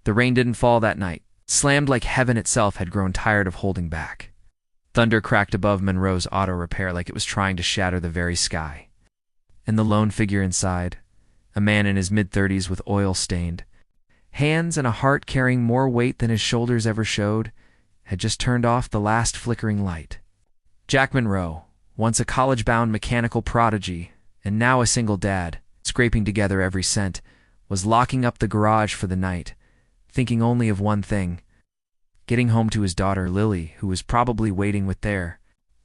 The rain didn't fall that night. It slammed like heaven itself had grown tired of holding back. Thunder cracked above Monroe's auto repair like it was trying to shatter the very sky. And the lone figure inside, a man in his mid-30s with oil-stained hands and a heart carrying more weight than his shoulders ever showed, had just turned off the last flickering light. Jack Monroe, once a college-bound mechanical prodigy, and now a single dad, scraping together every cent, was locking up the garage for the night, thinking only of one thing: getting home to his daughter Lily, who was probably waiting with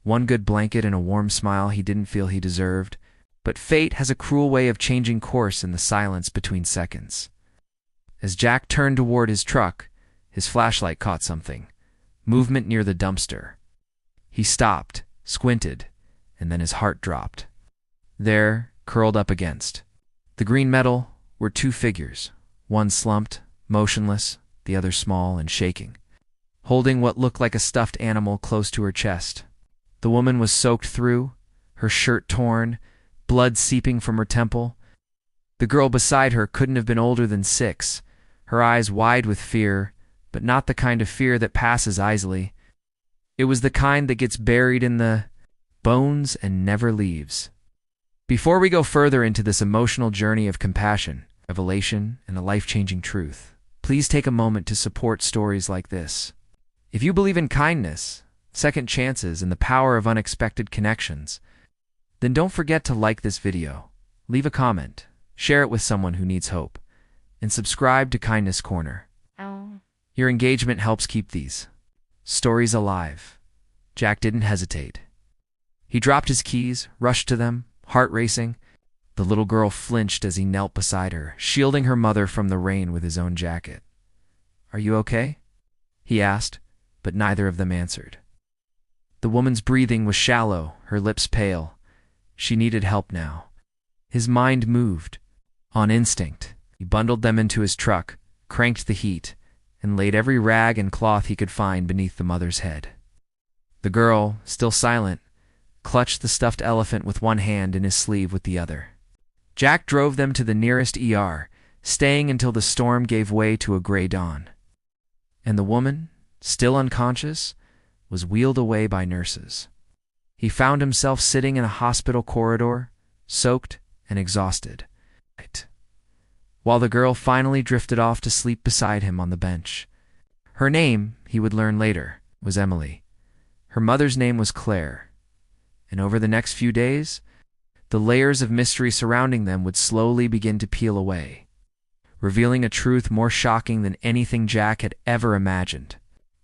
one good blanket and a warm smile he didn't feel he deserved. But fate has a cruel way of changing course in the silence between seconds. As Jack turned toward his truck, his flashlight caught something: movement near the dumpster. He stopped, squinted, and then his heart dropped. There, curled up against the green metal, were two figures, one slumped, motionless, the other small and shaking, holding what looked like a stuffed animal close to her chest. The woman was soaked through, her shirt torn, blood seeping from her temple. The girl beside her couldn't have been older than 6, her eyes wide with fear, but not the kind of fear that passes easily. It was the kind that gets buried in the bones and never leaves. Before we go further into this emotional journey of compassion, revelation, and a life-changing truth, please take a moment to support stories like this. If you believe in kindness, second chances, and the power of unexpected connections, then don't forget to like this video, leave a comment, share it with someone who needs hope, and subscribe to Kindness Corner. Your engagement helps keep these stories alive. Jack didn't hesitate. He dropped his keys, rushed to them, heart racing. The little girl flinched as he knelt beside her, shielding her mother from the rain with his own jacket. "Are you okay?" he asked, but neither of them answered. The woman's breathing was shallow, her lips pale. She needed help now. His mind moved. On instinct, he bundled them into his truck, cranked the heat, and laid every rag and cloth he could find beneath the mother's head. The girl, still silent, clutched the stuffed elephant with one hand and his sleeve with the other. Jack drove them to the nearest ER, staying until the storm gave way to a gray dawn. And the woman, still unconscious, was wheeled away by nurses. He found himself sitting in a hospital corridor, soaked and exhausted, while the girl finally drifted off to sleep beside him on the bench. Her name, he would learn later, was Emily. Her mother's name was Claire. And over the next few days, the layers of mystery surrounding them would slowly begin to peel away, revealing a truth more shocking than anything Jack had ever imagined.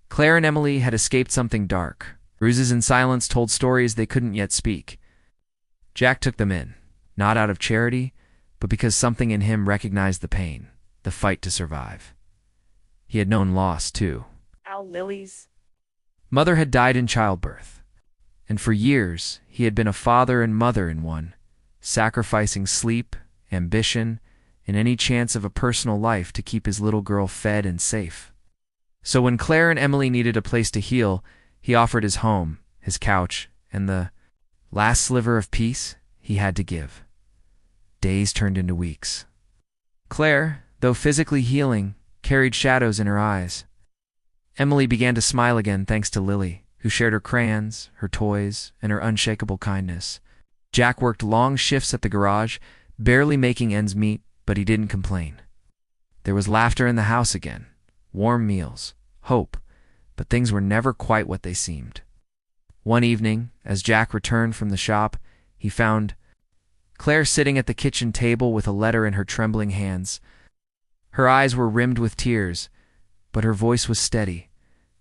Claire and Emily had escaped something dark. Bruises and silence told stories they couldn't yet speak. Jack took them in, not out of charity, but because something in him recognized the pain, the fight to survive. He had known loss, too. Lily's Mother had died in childbirth, and for years he had been a father and mother in one, sacrificing sleep, ambition, and any chance of a personal life to keep his little girl fed and safe. So when Claire and Emily needed a place to heal, he offered his home, his couch, and the last sliver of peace he had to give. Days turned into weeks. Claire, though physically healing, carried shadows in her eyes. Emily began to smile again thanks to Lily, who shared her crayons, her toys, and her unshakable kindness. Jack worked long shifts at the garage, barely making ends meet, but he didn't complain. There was laughter in the house again, warm meals, hope, but things were never quite what they seemed. One evening, as Jack returned from the shop, he found Claire sitting at the kitchen table with a letter in her trembling hands. Her eyes were rimmed with tears, but her voice was steady.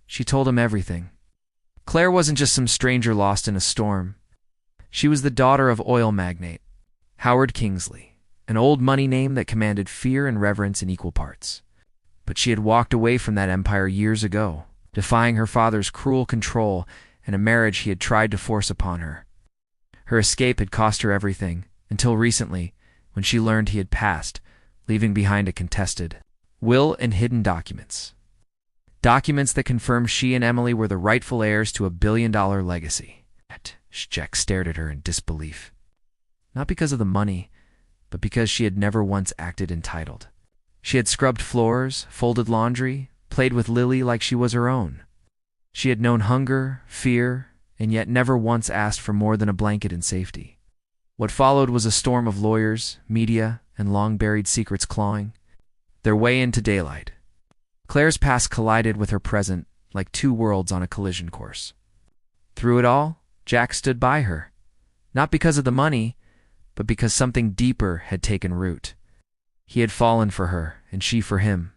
She told him everything. Claire wasn't just some stranger lost in a storm. She was the daughter of oil magnate Howard Kingsley, an old money name that commanded fear and reverence in equal parts. But she had walked away from that empire years ago, defying her father's cruel control and a marriage he had tried to force upon her. Her escape had cost her everything, until recently, when she learned he had passed, leaving behind a contested will and hidden documents. Documents that confirmed she and Emily were the rightful heirs to a billion-dollar legacy. Jack stared at her in disbelief. Not because of the money, but because she had never once acted entitled. She had scrubbed floors, folded laundry, played with Lily like she was her own. She had known hunger, fear, and yet never once asked for more than a blanket and safety. What followed was a storm of lawyers, media, and long-buried secrets clawing their way into daylight. Claire's past collided with her present like two worlds on a collision course. Through it all, Jack stood by her, not because of the money, but because something deeper had taken root. He had fallen for her, and she for him.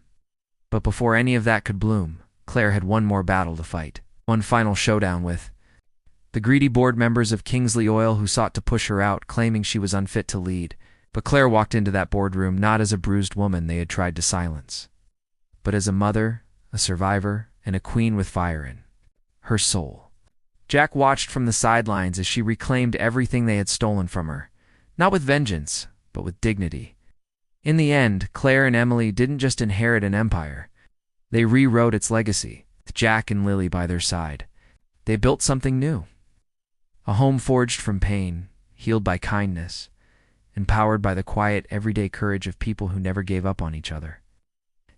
But before any of that could bloom, Claire had one more battle to fight, one final showdown with the greedy board members of Kingsley Oil who sought to push her out, claiming she was unfit to lead. But Claire walked into that boardroom not as a bruised woman they had tried to silence, but as a mother, a survivor, and a queen with fire in her soul. Jack watched from the sidelines as she reclaimed everything they had stolen from her, not with vengeance, but with dignity. In the end, Claire and Emily didn't just inherit an empire. They rewrote its legacy, with Jack and Lily by their side. They built something new. A home forged from pain, healed by kindness, empowered by the quiet, everyday courage of people who never gave up on each other.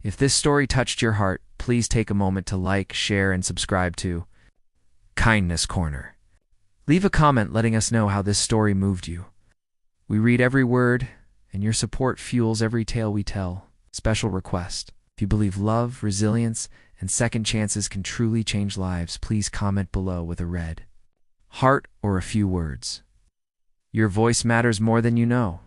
If this story touched your heart, please take a moment to like, share, and subscribe to Kindness Corner. Leave a comment letting us know how this story moved you. We read every word, and your support fuels every tale we tell. Special request: if you believe love, resilience, and second chances can truly change lives, please comment below with a red heart or a few words. Your voice matters more than you know.